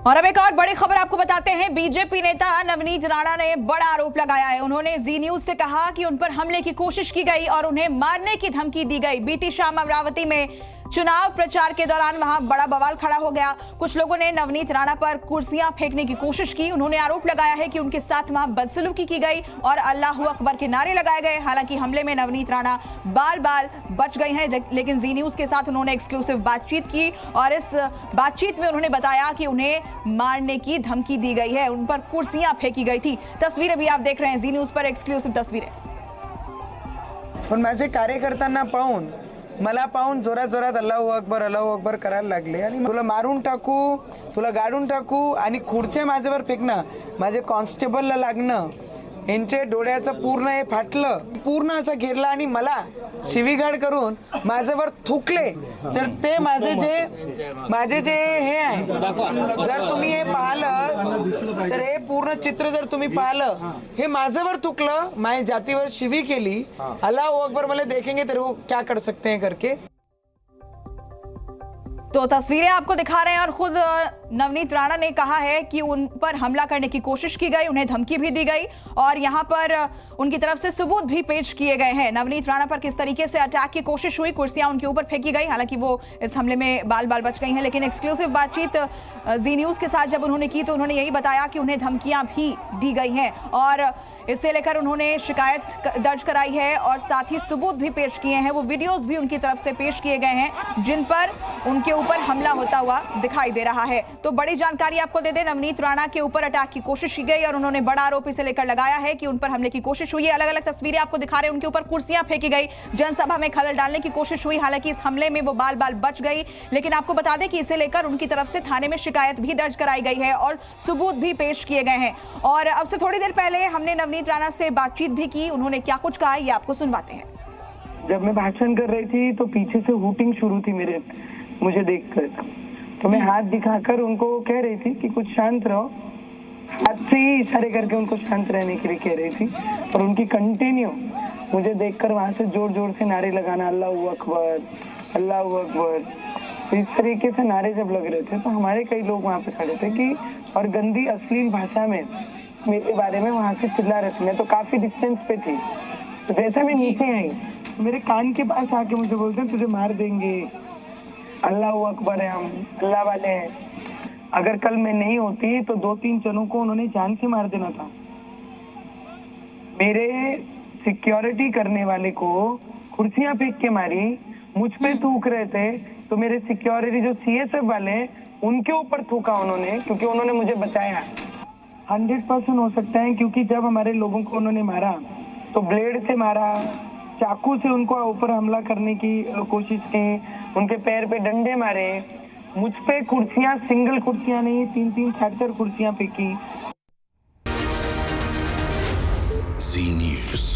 और अब एक और बड़ी खबर आपको बताते हैं। बीजेपी नेता नवनीत राणा ने बड़ा आरोप लगाया है। उन्होंने जी न्यूज से कहा कि उन पर हमले की कोशिश की गई और उन्हें मारने की धमकी दी गई। बीती शाम अमरावती में चुनाव प्रचार के दौरान वहां बड़ा बवाल खड़ा हो गया। कुछ लोगों ने नवनीत राणा पर कुर्सियां फेंकने की कोशिश की। उन्होंने आरोप लगाया है कि उनके साथ वहां बदसलूकी की गई और अल्लाहू अकबर के नारे लगाए गए। हालांकि हमले में नवनीत राणा बाल बाल बच गए हैं, लेकिन जी न्यूज के साथ उन्होंने एक्सक्लूसिव बातचीत की और इस बातचीत में उन्होंने बताया कि उन्हें मारने की धमकी दी गई है, उन पर कुर्सियां फेंकी गई थी। तस्वीरें भी आप देख रहे हैं जी न्यूज पर, एक्सक्लूसिव तस्वीरें। पण माझे कार्यकर्त्यांना पाहून मला पाहून जोरात जोरात अल्लाहू अकबर करायला लागले आणि तुला मारून टाकू, तुला गाडून टाकू आणि खुर्च्या माझ्यावर फेकणं, माझे कॉन्स्टेबलला लागणं, यांचे डोळ्याचं पूर्ण हे फाटलं, पूर्ण असं घेरला आणि मला शिवीगाळ करून माझ्यावर थुकले। तर ते माझे जे हे आहे, जर तुम्ही हे पाहिलं तर हे पूर्ण चित्र जर तुम्ही पाहिलं, हे माझ्यावर थुकलं, माझ्या जातीवर शिवी केली। अल्लाहू अकबर मला देखेंगे तेरे को क्या कर सकते हैं करके। तो तस्वीरें आपको दिखा रहे हैं और खुद नवनीत राणा ने कहा है कि उन पर हमला करने की कोशिश की गई, उन्हें धमकी भी दी गई और यहां पर उनकी तरफ से सबूत भी पेश किए गए हैं। नवनीत राणा पर किस तरीके से अटैक की कोशिश हुई, कुर्सियां उनके ऊपर फेंकी गई। हालांकि वो इस हमले में बाल बाल बच गई हैं, लेकिन एक्सक्लूसिव बातचीत जी न्यूज के साथ जब उन्होंने की तो उन्होंने यही बताया कि उन्हें धमकियां भी दी गई हैं और इससे लेकर उन्होंने शिकायत दर्ज कराई है और साथ ही सबूत भी पेश किए हैं। वो वीडियोस भी उनकी तरफ से पेश किए गए हैं जिन पर उनके ऊपर हमला होता हुआ दिखाई दे रहा है। तो बड़ी जानकारी आपको दे दें, नवनीत राणा के ऊपर अटैक की कोशिश की गई और उन्होंने बड़ा आरोप इसे लेकर लगाया है कि उन पर हमले की कोशिश हुई है। अलग अलग तस्वीरें आपको दिखा रहे हैं, उनके ऊपर कुर्सियां फेंकी गई, जनसभा में खलल डालने की कोशिश हुई। हालांकि इस हमले में वो बाल बाल बच गई, लेकिन आपको बता दें कि इसे लेकर उनकी तरफ से थाने में शिकायत भी दर्ज कराई गई है और सबूत भी पेश किए गए हैं। और अब से थोड़ी देर पहले हमने नवनीत राणा से बातचीत भी की, उन्होंने क्या कुछ कहा ये आपको सुनवाते हैं। जब मैं भाषण कर रही थी तो पीछे से हूटिंग शुरू थी मुझे देखकर, तो मैं हाथ दिखाकर उनको कह रही थी कि कुछ शांत रहो, हाथ से ही इशारे करके उनको शांत रहने के लिए कह रही थी। और उनकी कंटिन्यू मुझे देखकर वहां से जोर जोर से नारे लगाना, अल्लाहू अकबर अल्लाहू अकबर, इस तरीके से नारे जब लग रहे थे तो हमारे कई लोग वहां पे खड़े थे कि और गंदी अश्लील भाषा में मेरे बारे में वहां से चिल्ला रहे थे। मैं तो काफी डिस्टेंस पे थी, तो जैसे मैं नीचे आई मेरे कान के पास आके मुझे बोलते हैं तुझे मार देंगे, अल्लाहू अकबर है, हम अल्लाह वाले हैं। अगर कल मैं नहीं होती तो 2-3 जनों को उन्होंने जान से मार देना था। मेरे सिक्योरिटी करने वाले को कुर्सियां फेंक के मारी, मुझ पे थूक रहे थे तो मेरे सिक्योरिटी जो सीएसएफ वाले उनके ऊपर थूका उन्होंने, क्योंकि उन्होंने मुझे बचाया। 100% हो सकता है, क्योंकि जब हमारे लोगों को उन्होंने मारा तो ब्लेड से मारा, चाकू से उनको ऊपर हमला करने की कोशिश की, उनके पैर पे डंडे मारे, मुझ पे कुर्सियां, सिंगल कुर्सियां नहीं 3-3 4-4 कुर्सियां फेंकी। जी न्यूज़।